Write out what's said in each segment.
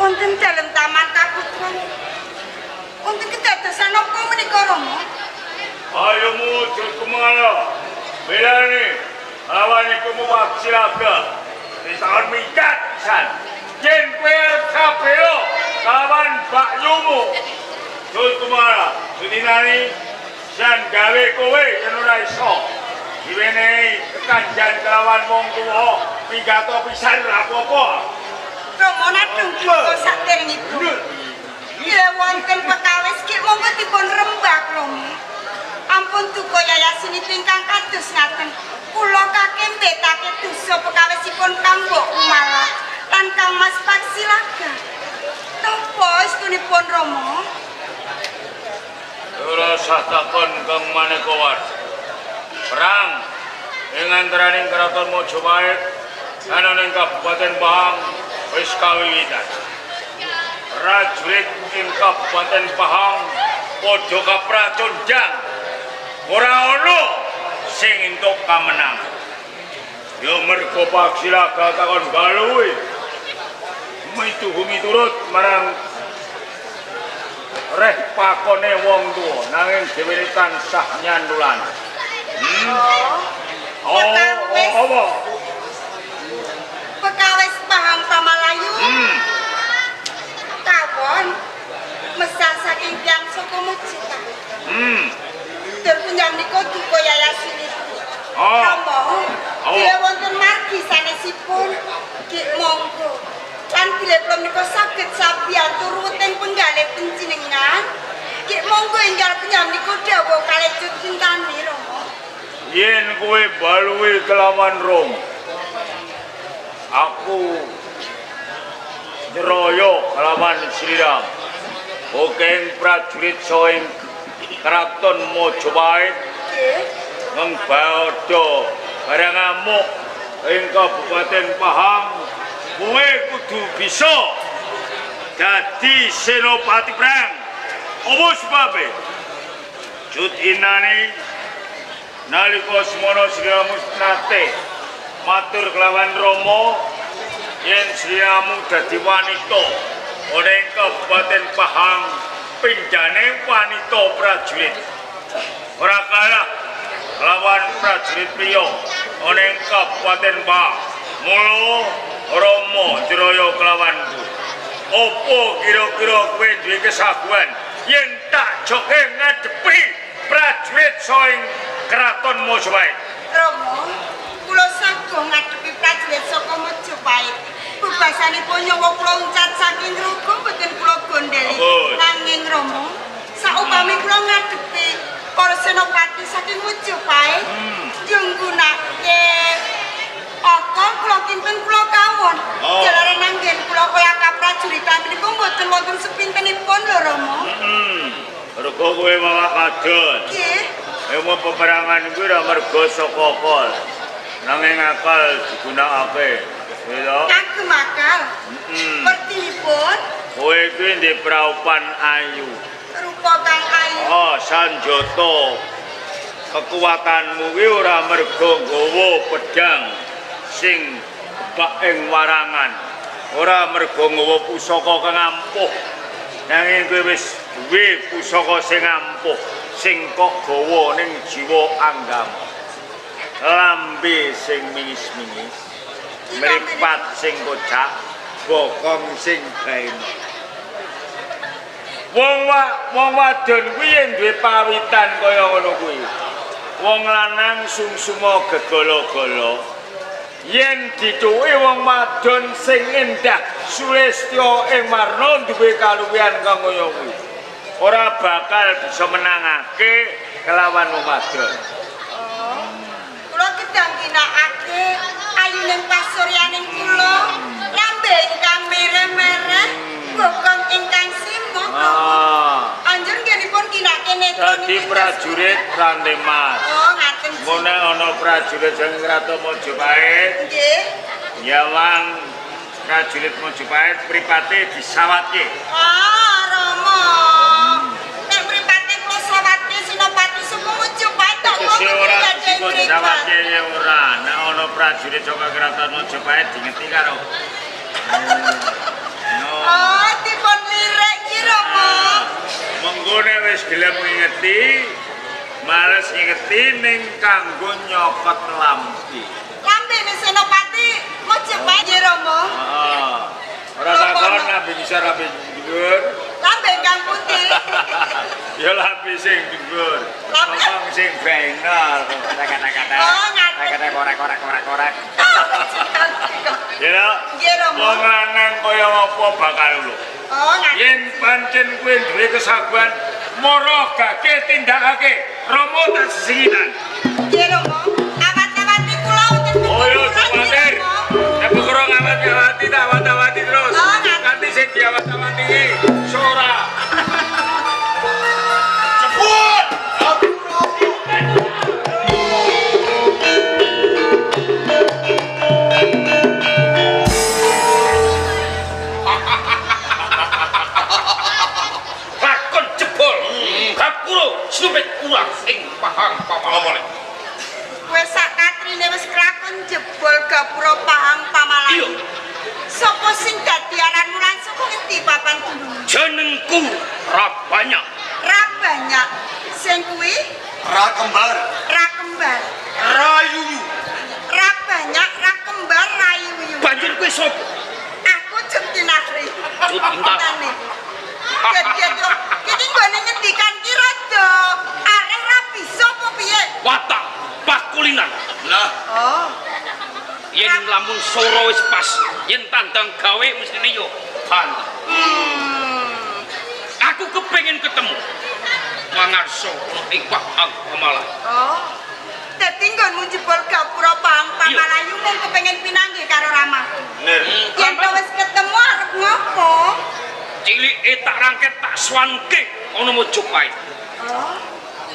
Wonten dalem taman kaputran. Wonten kedadosan napa menika Rama? Ayo muncul kemana? Belani, lawan iku mubak silaga. Disaon mikat san. Yen kowe arep kabelo lawan Mbak Yumu. Jul kemana? Sudinani san gawe kowe yen ora iso. Diwenehi kekanjan kelawan wong tuwa, pidato pisan ora apa-apa. Rama nadung duka sakderengipun. Ya wonten pekawis ki monggo dipun rembak Rama. Ampun duka yayasinipun ingkang kados ngaten. Kula kakek mbetake dosa pekawisipun Kang Mbok Kumala lan Kang Mas Paksilaga. Napa istunipun Rama? Ora sah takon Kang Manekowar. Perang ing antaraning Keraton Mojopahit lan ing Kabupaten Pahang wis kawiwitan. Prajurit ing Kabupaten Pahang padha kapracundang. Ora ana sing entuk kamenang. Ya mergo Paksilaga takon galuwe. Miturut marang reh pakone wong tuwa nanging dheweke tansah nyandulan. Apa? Pekawis Pahang Pamalayu. Kawon mesah saking tiyang saka Mojopahit. Terpunjang niku duka yayasinipun. Rama, bila wonten margi sanesipun, Ki monggo. Lan bila kula menika saged sabiyantu ruweting penggalih panjenengan, Ki monggo enggal penyam niku dawuh kalejut cintani Rama. Yen kowe baluwe kelawan Rom, aku nyeroyo kelawan Sriram. Okeng prajurit soing Keraton Mojopahit ngembaodo barang amuk ing Kabupaten Pahang. Kowe kudu bisa dadi senopati perang. Apa sebabe? Jut inani nalika semono Sriamu nate matur kelawan Rama yen Sriamu dadi wanita ana ing Kabupaten Pahang pinjane wanita prajurit ora kalah lawan prajurit priya ana ing Kabupaten Pahang. Mula Rama Jraya kelawanku. Apa kira-kira kowe duwe kesaguhan yen tak joke ngadepi prajurit soing Keraton Mojopahit? Rama, kula saguh ngadepi prajurit saka Mojopahit. Bebasanipun nyawa kula uncat saking rugo mboten kula gondeli. Nanging Rama, saupami kula ngadepi para senopati saking Mojopahit, yo nggunakake kula kinten kula kawon. Jalare nanggen kula kaya kaprajuritan niku mboten wonten sepintenipun lho Rama. Mergo kowe malah kadon. Nggih. Emo peperangan kuwi ora mergo saka akal. Nanging akal digunakake. Ya. Kagem akal. Pertipun Kowe kuwi ndek praupan ayu. rupa kang ayu. Sanjata. Kekuatanmu kuwi ora mergo nggawa pedang sing kebak ing warangan. Ora mergo nggawa pusaka kang ampuh. Nanging kowe wis duwe pusaka sing ampuh, sing kok gawa ning jiwa anggam. Lambe sing mingis-mingis, mripat sing kocak, bokong sing gaena. Wong wadon kuwi yen duwe pawitan kaya ngono kuwi. Wong lanang sungsuma gegala-gala. Yen dicuwi wong wadon sing endah sulistya ing warna duwe kaluwihan kang kaya kuwi. Ora bakal bisa menangake kelawan wong wadon. Kula kedang ginakake ayuning pasuryaning kula, lambe ingkang mereh-mereh, bokong ingkang simok. Anjur nggih ginake netra dadi prajurit Rande Mas. Ngaten. Mone ana prajurit sing Keraton Mojopahit. Nggih. Yawang prajurit Mojopahit pripate disawatke. Rama. Nek mripate kula sawatke Senopati saka Mojopahit tok Wis ora disawatke ora. Nek ana prajurit saka Keraton Mojopahit dingeti karo. ngingeti males ngingeti ning kanggo nyokot lampi. Lambe nih Senopati mau coba Romo. Ora takon lambe bisa lambe dhuwur. Lambe Kang Putih. Ya lambe sing dhuwur. Ngomong sing bener. Kata-kata. Kata korek. Ya. Romo. Wong lanang kaya apa bakal lu. Yen pancen kowe duwe kesaguan mara gage tindakake Romo tak sesingitan. Romo. Awat-awati kula wonten. Oh yo Jawatir. Nek perkara ngawat-awati tak awat-awati terus. Nanti sing diawat-awati iki Sora. Cepet. Lakon jebol. Kapuro snupet kurang ing pahang pamalayu. Wes sak katrine wis kelakon jebol gapura Pahang Pamalayu. Sopo sing dadi aranmu lan saka endi papan dunung? Jenengku Rabanya. Ra banyak. Sing kuwi Ra kembar, ra kembar. rayuyu, Ra banyak, ra kembar, ra yuyu. Banjur kowe sapa? Aku Jeptinahri. Jeptinahri. Jadi iki nggone ngendikan ki rada arek ra bisa apa piye? Watak pakulinan. lah Oh. Yen lamun soro wis pas, yen tandang gawe mestine yo tandang. Aku kepengin ketemu Mangarso ing Pahang Pamalayu. Oh. Dadi nggonmu jebol gapura Pahang Pamalayu mung kepengin pinanggih karo Rama. bener. Yen kok wis ketemu arep ngopo? Cilike tak rangket tak swanke ana Mojopahit. Oh.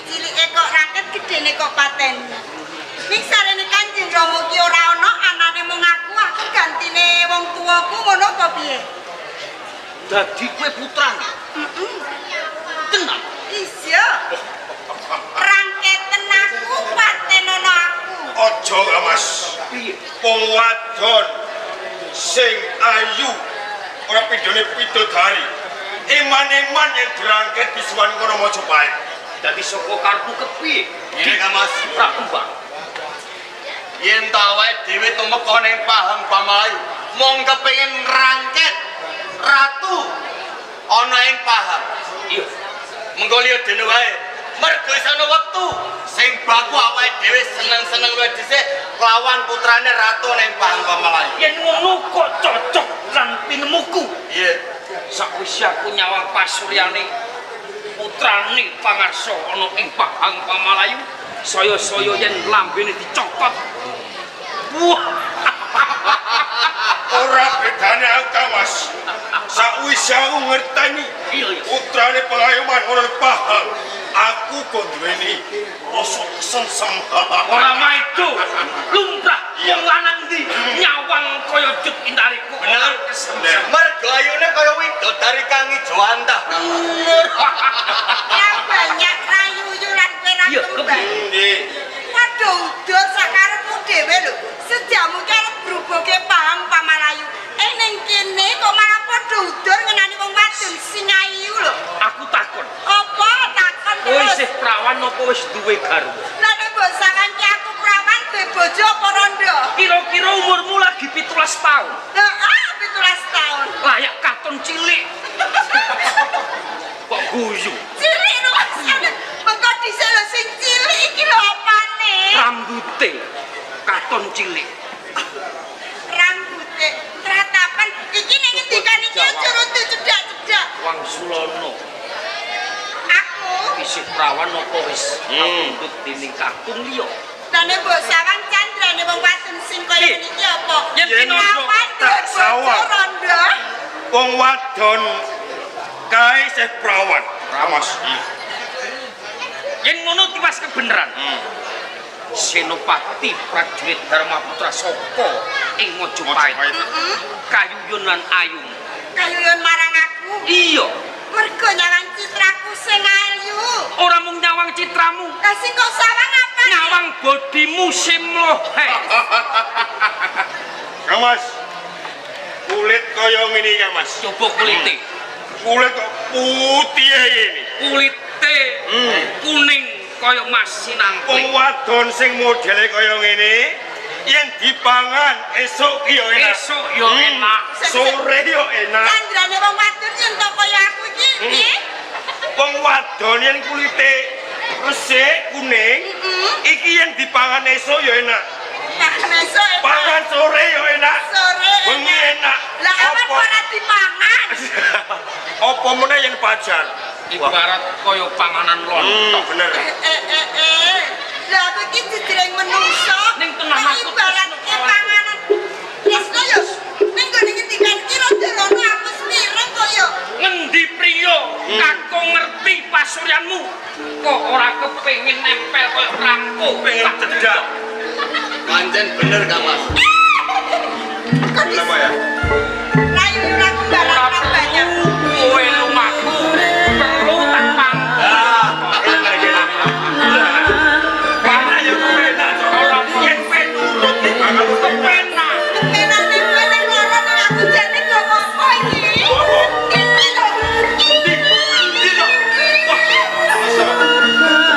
Cilike kok raket gedene kok paten. Ning sarene Kanjeng Rama ki ora ana anane mung aku gantine wong tuaku ngono apa piye? Dadi kowe putrane. Tenang. Iya. Rangketen aku paten ana aku. Ojo Mas, Piye? wong wadon sing ayu ora pidone pidodari. Iman-iman yang berangkat bisuan kono Mojopahit. Dadi saka karepmu kepiye? Iya Mas, Ra kembang. yen ta wae dhewe tumeka ning Pahang Pamalayu, mong kepengin rangket ratu ana ing Pahang. Iya. Mengko liya dene wae. Mergo sana wektu sing baku awake dhewe seneng-seneng luwih dhisik lawan putrane ratu ning Pahang Pamalayu. Yen ngono kok cocok lan pinemuku. Iya. Sakwise aku nyawang pasuryane putrane Pangarso ana ing Pahang Pamalayu, saya-saya yen lambene dicokot. Wah, Ora bedane aku Mas. Sakwise aku ngerteni iya. putrane pengayoman ora Pahang. Aku kok duweni rasa kesengsem. Ora maido, lumrah wong lanang ndi nyawang kaya Cut Intariku. Bener. Mergo ayune kaya widodari kang ijo antah. Ya banyak rayuyu lan kowe ra Iya, kembang. Nggih. Waduh, udah sakarepmu dhewe lho. Sejamu ki arep bruboke Pahang Pamalayu. Ning kene kok malah padha udur ngenani wong wadon sing ayu lho. Aku takon, Apa takon kowe terus? isih prawan apa wis duwe garwa? Lah nek mbok sangan ki aku prawan duwe bojo apa rondo? Kira-kira umurmu lagi 17 tahun. Heeh, 17 tahun. Layak katon cilik. Kok guyu? Cilik lho Mas. Mengko dhisik lho sing cilik iki lho apane? Rambute katon cilik. Rambute tratapan iki nek ngendikan iki aja rada cedak-cedak. Wang Sulono Aku isih prawan apa wis kapundhut dening kakung liya? lah nek mbok sawang candrane wong wadon sing kaya Ih, niki apa? yen pinoso Kapan tak bojo sawang. rondo? Wong wadon kae sing prawan. Ramas. yen ngono tiwas kebeneran. Senopati prajurit Dharmaputra saka ing Mojopahit. Kayuyon lan ayung. Kayuyon marang aku. Iya, Mergo nyawang citraku sing ayu. ora mung nyawang citramu, Lah sing kok sawang apa? nyawang bodimu sing mlohe. Kang Mas. Kulit kaya ngene iki Kang Mas. Coba kulite. Kulit kok putih ini. Kulite kulite kuning kaya mas sinangkling. Wong wadon sing modele kaya ngene yen dipangan esuk ki yo enak. Esuk yo enak. Sore yo enak. Candrane wong wadon yen to kaya aku iki piye? Wong wadon yen kulite resik kuning iki yen dipangan esuk yo enak. Pangan esuk enak. Pangan sore yo enak. Sore Wengi enak. Lah awan ora dipangan. Apa meneh yen pajan? Ibarat kaya panganan lontong. Bener. Lah aku iki didereng menungso. Ning tenan aku ibarat panganan. Tresno yo ning gone ngendikan kira rono aku semireng kaya. Ngendi priya kakung ngerti pasuryanmu kok ora kepengin nempel kaya rangko Pengen cedak. Pancen bener Kang Mas. Kok Kenapa ya? rayu ora kumbaran banyak. kowe lumaku perlu tak pang. Pangan yo enak. Ora Yen penurut iki bakal kepenak. Penane meneh loro ning aku jane kok apa iki? Iki lho.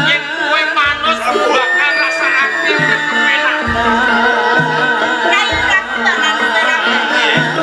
Yen kowe manut bakal rasakake kepenak. Rayu ora kumbaran banyak.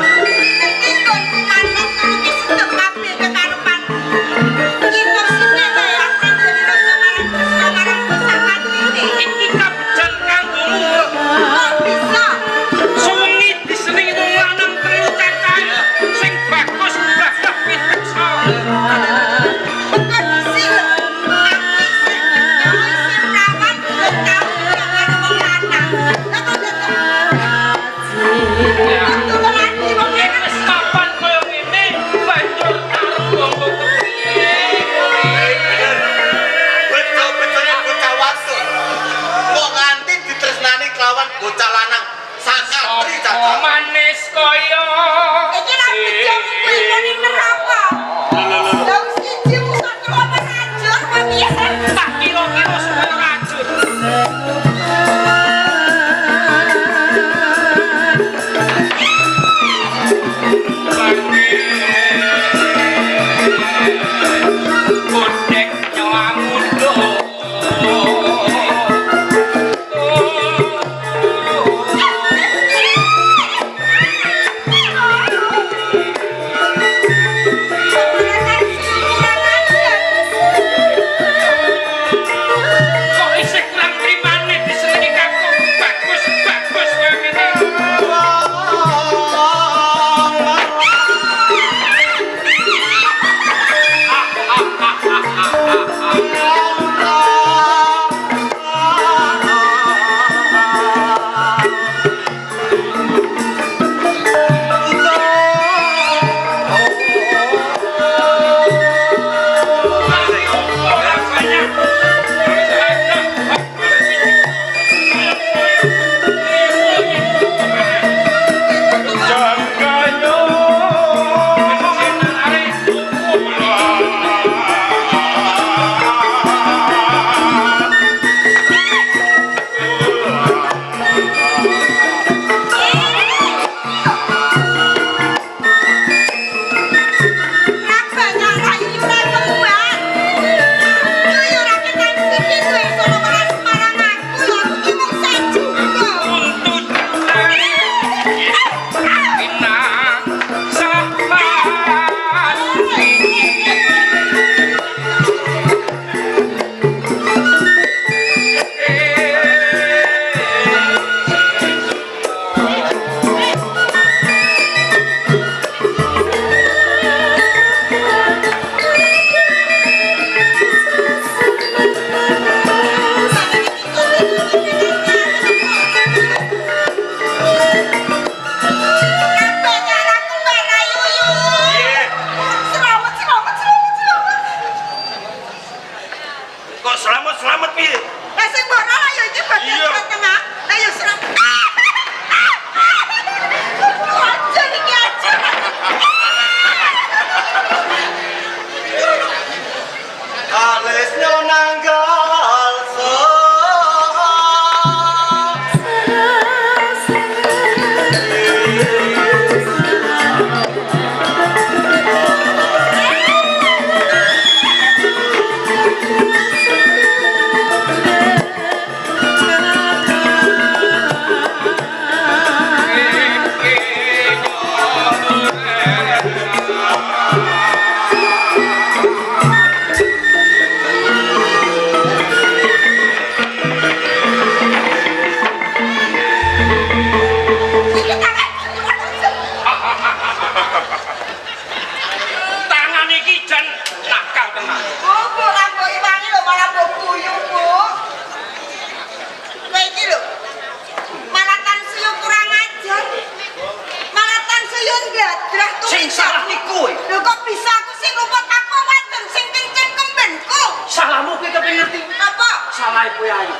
kowe. Lho kok bisa aku sing luput aku wadon sing kenceng kembenku. Salahmu kowe kepen ngerti. Apa? Salah kowe ayu.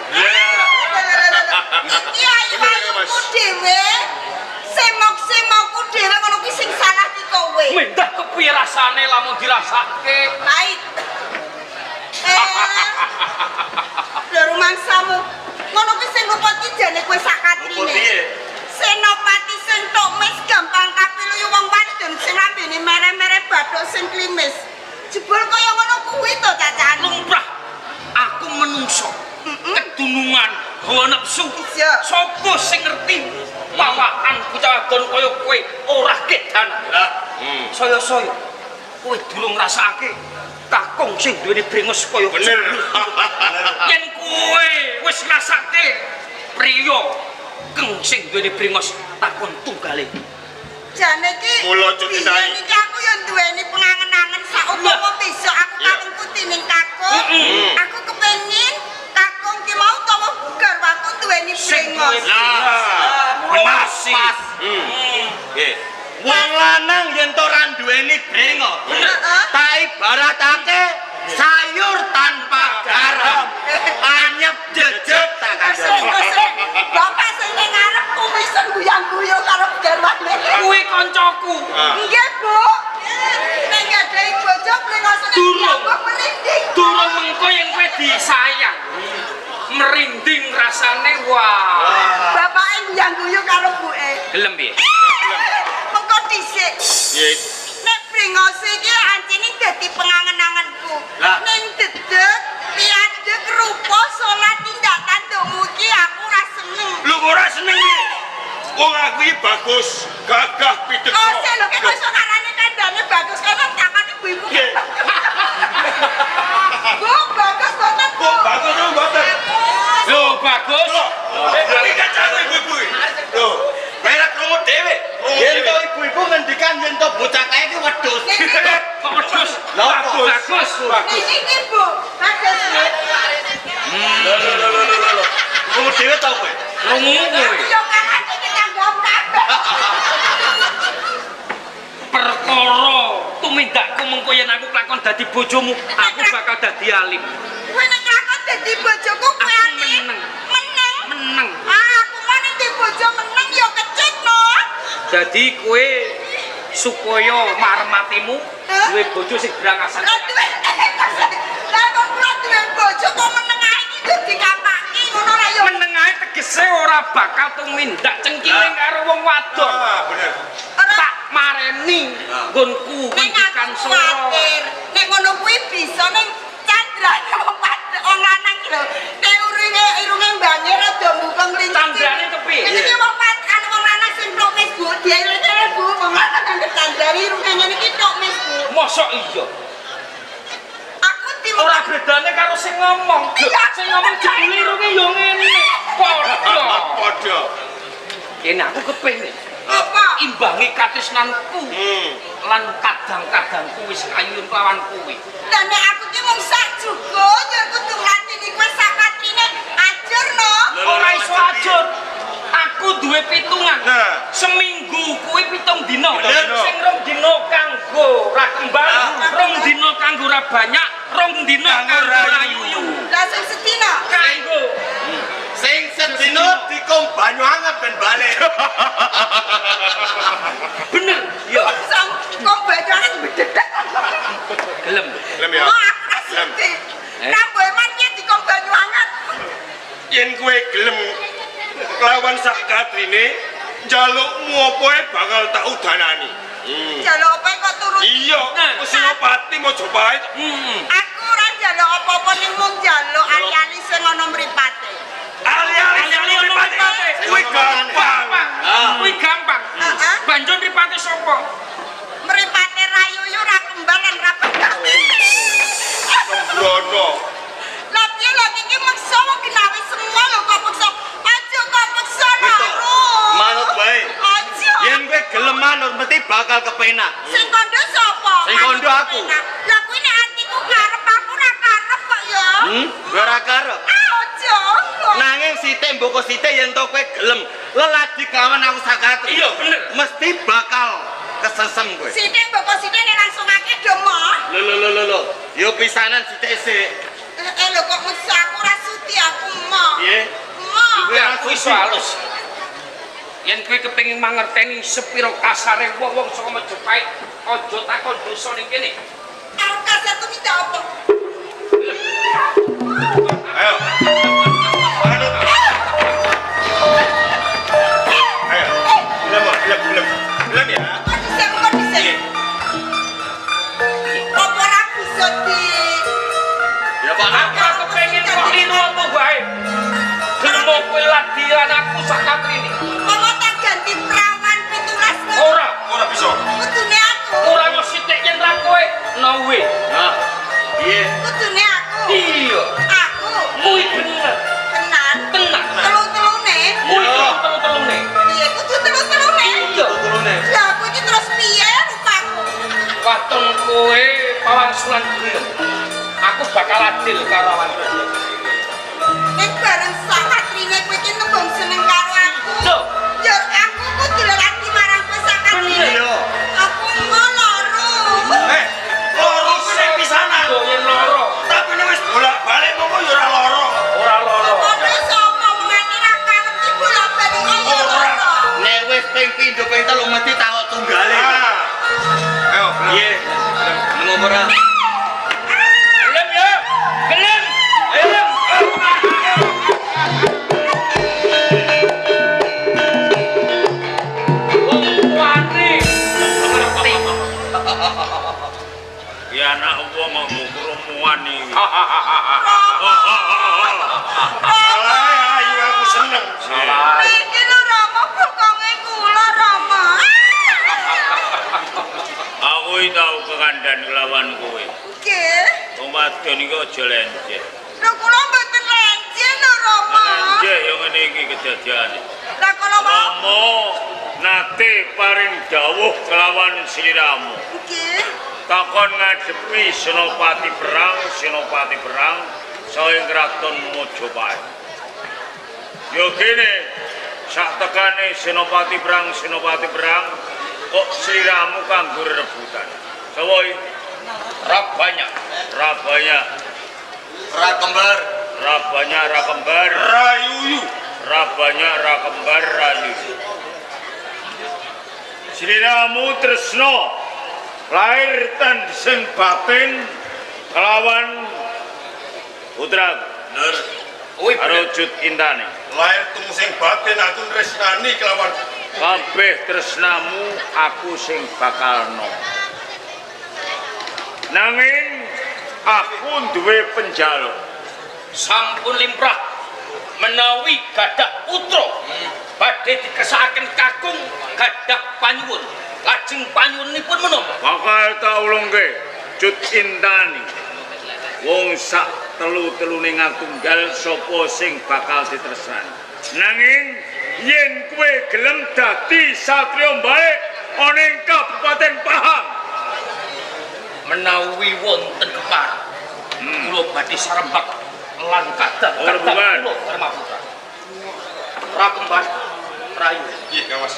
Iya, ayuku dhewe. Semokku dhewe ngono kuwi sing salah ki kowe. Mendah kepiye rasane lamun dirasake? Pahit. Lho rumangsamu. Ngono kuwi sing luput ki jane kowe sak katrine. Senopati sing tomes gampang kapiluyu wong wadon sing lambene mere-mere bathuk sing klimis. Jebul kaya ngono kuwi to cacahan. Lumrah. Aku menungso. Kedunungan hawa nafsu. Iya. Sopo sing ngerti bawaan bocah wadon kaya kowe ora kedan. Saya-saya kowe durung ngrasakake kakung sing duweni brengos kaya Bener. yen kowe wis ngrasake priya keng sing duweni brengos takon tunggale. Jane ki Mula ceritai. iki aku yo duweni pengangen-angen sak upama besok aku kawengku dening kakung. Aku kepengin kakung ki mau utawa garwaku duweni brengos. Benar. Pas. Nggih. Wong lanang yen to ora duweni brengos. Tak ibaratake sayur tanpa garam. Anyep jejet tak kandhani. Bapak sing ning ngarep kumisen guyang-guyung karo garwane. Kuwi kancaku. Nggih, Bu. Nek ngadai bojo brengosane Durung. merinding. Durung mengko yen kowe disayang. Merinding rasane wah. Bapake guyang-guyung karo buke. Gelem piye? Mengko dhisik. Nggih. Nek brengos iki ancene dadi pengangen-angenku. Lah. Ning dedeg, piadeg, rupa, salat tindakan domu iki aku ora seneng. Lu ora seneng iki. Wong aku iki bagus, gagah pitekso. Oh, sik lho, kok iso karane kandhane bagus kono takon ibu-ibu. Nggih. Bu, bagus banget, Bu. Oh, bagus dong, bagus. Lho, bagus. Iki kacang ibu-ibu. Lho, Merek krungu dhewe. Yen to ibu-ibu ngendikan yen to bocah kae iki wedhus. Kok bagus? bagus. Bagus. Bagus. Iki, Bu. Bagus. Lho. Krungu dhewe to kowe. Rungu kowe. Yo kakak iki tanggap kabeh. Perkara tumindakku mengko yen aku kelakon dadi bojomu, aku bakal dadi alim. Kowe nek lakon dadi bojoku kowe Aku ati meneng. meneng. Meneng. Aku mau nek di bojo meneng yo kecut no. Dadi kowe supaya marmatimu duwe bojo sing brangasan. Lah duwe. Lah kok kula duwe bojo kok meneng ae iki yo dikampaki ngono ra yo. Meneng ae tegese ora bakal tumindak cengkiling karo wong wadon. Bener. Tak mareni nggonku Nek ngendikan aku sora. kuwatir, nek ngono kuwi bisa ning candrane wong wadon wong lanang lho. Nek irunge mbange rada mbuka nglinci. Candrane kepiye? Iki wong wadon wong lanang sing tok wis Bu, dielek-elek Bu, wong lanang nang candrane irunge ngene iki tok wis Bu. Mosok iya. Aku Ora bedane karo sing ngomong. Iya. Sing ngomong jebule irunge yo ngene. Padha. Padha. Kene aku kepengin apa? imbangi katresnanku lan kadang-kadangku wis kayun lawan kowe. Lah nek aku ki mung sak juga, yo kudu nglantini kowe sak katrine ajur no. Ora iso ajur. Aku duwe pitungan. Nah. Seminggu kuwi 7 dina. Bener. Sing 2 dina kanggo ra kembang, 2 dina kanggo ra banyak, 2 dina Kanggo kanggo ra rayu. yuyu. Lah sing sedina. Kanggo Sing sedina dikom banyu anget ben balik. bener. Yo, Sam kok badangan bededek. gelem. Lem ya. Oh, aku ra sudi. Rambo eman ki dikom banyu anget. Yen kowe gelem lawan sak katrine, njalukmu apa ae bakal tak udanani. Jaluk apa kok turun? Iya, Senopati Mojopahit. Aku ora njaluk apa-apa ning mung njaluk ali-ali sing ana mripate. Ali-ali Senopati. Kuwi gampang. Kuwi gampang. Heeh. Banjur mripate sapa? Mripate rayuyu ra kembang lan ra pedak. Sembrono. Lah piye lho iki meksa wong ginawe semua lho kok meksa. Aja kok meksa Wis to. lho. Manut wae. Aja. Yen kowe gelem manut mesti bakal kepenak. Sing kondo sapa? Sing kondo aku. Lah kuwi nek atiku karep aku ora karep kok ya. Ora karep. Aja. Nanging sithik mboko sithik yen to kowe gelem leladi kawan aku sakatri. Iya, bener. Mesti bakal kesesem kowe. Sithik mbok sithik nek langsung akeh do moh. Lho. Yo pisanan sithik sik. Lho kok mesti aku ora sudi aku moh. Piye? Moh. Kuwi aku iso halus. Yen kowe kepengin mangerteni sepiro kasare wong-wong saka Majapahit, aja takon dosa ning kene. Arep kasar ku minta apa? Ayo. Ayo. Film ya. Kok bisa? Apa ora bisa di Ya Pak. Aku kepengin kok lino apa wae. Demo kowe ladian aku sak katrini. Mama tak ganti perawan 17 Ora bisa. Kudune aku. ora yo sithik yen ra kowe. No way. Nah. Piye? Kudune aku. Iya. Aku. Kuwi bener. Tenan. Tenang. Telu-telune. Kuwi Iya. telu-telune. Piye kudu telu-telune? Iya. Turune. Lah aku iki terus piye rupaku? Waton kowe pawangsulan gelem. Aku bakal adil karo awakmu. Nek bareng sak katrine kowe iki nembung seneng karo aku. Loh. Ya aku kudu lelaki marang kowe sak katrine. Iya. Aku mau loro. Loro sing pisanan. Yo yen loro. Tapi nek wis bolak-balik mongko yo ora loro. Ora loro. Ora iso ngomongane ra karep bolak-balik Ora. Nek wis ping pindho ping telu mesti takok tunggale. Ayo. Piye? Ngopo ora? Gelem ya. Gelem. Gelem. Wong tuane ngerti. Ya anak wong kok krumuan iki. Ayo aku seneng. Salah. Iki lho Rama bokonge kula Rama. Aku iki tau kekandan kelawan kowe. Nggih. Wong wadon iki aja lenceh. Lho kula mboten lenje lho Rama. Lenceh yo ngene iki kedadiane. Lah kala mau Rama nate paring dawuh kelawan sliramu. nggih. Takon ngadepi Senopati Perang saing kraton Majapahit. Yo kene sak tekane Senopati Perang kok sliramu kanggo rebutan. Sapa iki? Rabanya. Rabanya, Ra kembar. Rabanya ra kembar, Rayuyu. Rabanya ra kembar Rayuyu. Sliramu tresno lahir tan sing batin kelawan putra Bener. Kuwi bener. Arujut Intane. Lahir temu sing batin aku tresnani kelawan Kabeh tresnamu aku sing bakal nom. Nanging aku duwe penjaluk. Sampun limrah menawi gadah putra badhe dikesakaken kakung gadah panyuwun. Lajeng panyuwunipun menapa? Bakal tak ulungke Cut Intani. Wong sak telu-telune ngatunggal sapa sing bakal ditresnani. Nanging yen kowe gelem dadi satriya balik ana ing Kabupaten Pahang, Menawi wonten kepareng kula badhe sarembak lan kadah Rembugan. kula Darmaputra. Ra kembar Rayu. piye Kawas.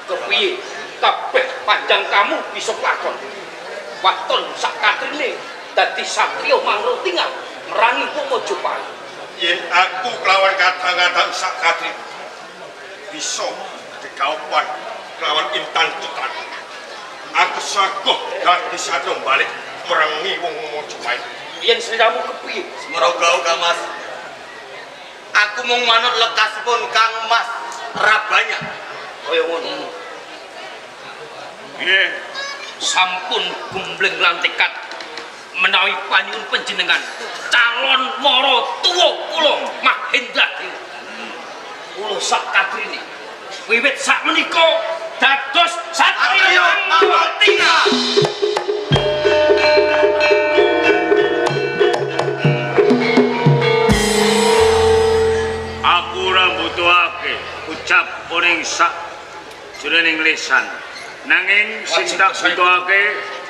Kepiye kabeh panjang kamu bisa lakon. Waton sak katrine dadi satriya mangrotingan merangi Majapahit. Yen aku kelawan kadang-kadang sak kadri bisa dikaupan kelawan Intan Tutan. Aku saguh dadi sadom balik merangi wong Majapahit. Yen sliramu kepiye? Semerogau Mas. Aku mung manut lekasipun Kang Mas Rabanya. Kaya ngono. nggih Sampun gumbleng lan tekad menawi panyuwun panjenengan calon mara tuwa kula Mahendra Dewa. Kula sak katrine wiwit sak menika dados satriya mangrotingan. aku ora butuhake ucap ning sak jroning lisan. Nanging sing tak butuhake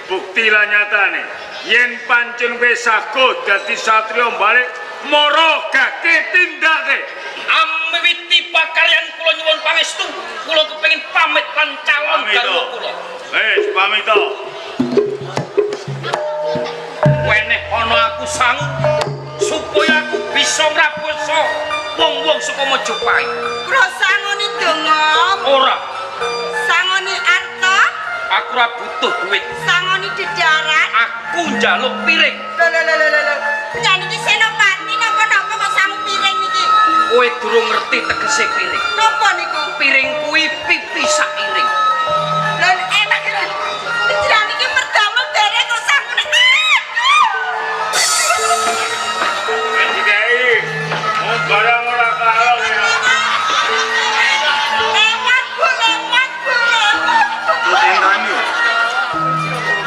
bukti lan nyatane yen pancen kowe saguh dadi satriya balik mara gake tindake. Amwiti pakaryan kula kula nyuwun pangestu. Kula kepengin pamit lan calon garwa kula. Wis pamit to. Weneh ana aku sangu supaya aku bisa ngraposo wong-wong saka Majapahit. Kula sangoni donga. Ora, Sangoni arta. aku ora butuh duit. Sangoni dedarat. Aku njaluk piring. Lho. Jan iki senopati napa-napa kok sangu piring iki? Kowe durung ngerti tegese piring. Napa niku? Piring kuwi pipi sak iring. Lho enak iki. Jan iki pertama derek kok sangune. Dikai. Wong barang ora kalong ya. Lewat Bu. Tutengane.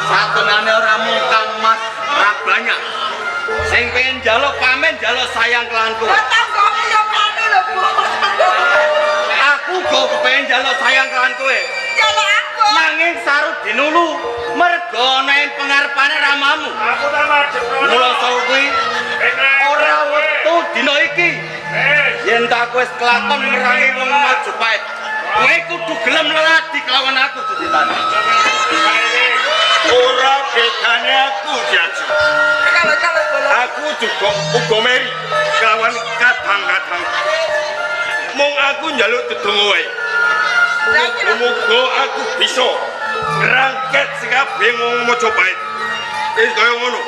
Satenane ora mung Kang Mas, ora banyak. Sing pengen njaluk pamen njaluk sayang kelanku. Kok tanggomu yo ngono lho Bu. Aku go kepengin njaluk sayang kelan kowe. Jaluk aku. Nanging sarut dinulu mergo ana ing pengarepane ramamu. Aku tak madhep rono. Mula sawu kuwi ora wektu dina iki. Yen tak wis kelakon merangi wong Majapahit, kowe kudu gelem leladi kelawan aku Duditan. Ora bedane aku Jaji. Kalau bola. Aku juga uga meri kelawan kadang-kadang. Mung aku njaluk dedonga wae. Muga aku bisa ngrangket sekabeh wong Majapahit. Wis kaya ngono.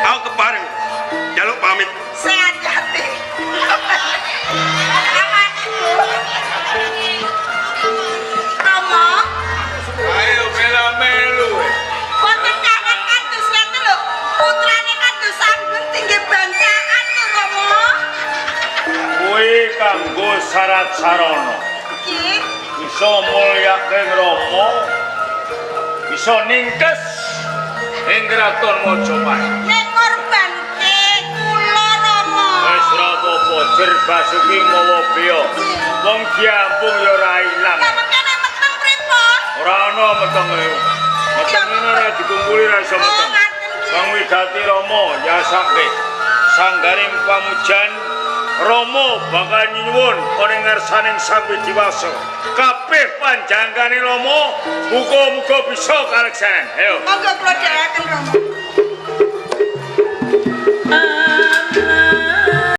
Aku kepareng njaluk pamit. Sehat hati. Ama, Ayo bela melu. wonten kangen kados ngene lho. Putrane kados sampun tinggi bangsaan to, Rama. Kuwi kanggo syarat sarana. Iki Bisa mulyake Rama. Bisa ningkes ing kraton Majapahit. nek ngorbanke kula, Rama. Wis ora apa-apa, jer Basuki mawa beya. Wong diampung ya ora ilang. Lah mekene meteng pripun? Ora ana metenge. Metenge ora dikumpuli ra iso meteng. Wong wigati Rama yasake. Sanggaring pamujan Rama bakal nyuwun ana ngarsaning Sang Widiwasa. Kabeh panjanggane Rama muga-muga bisa kaleksanan. Ayo. Monggo kula dheweken, Rama.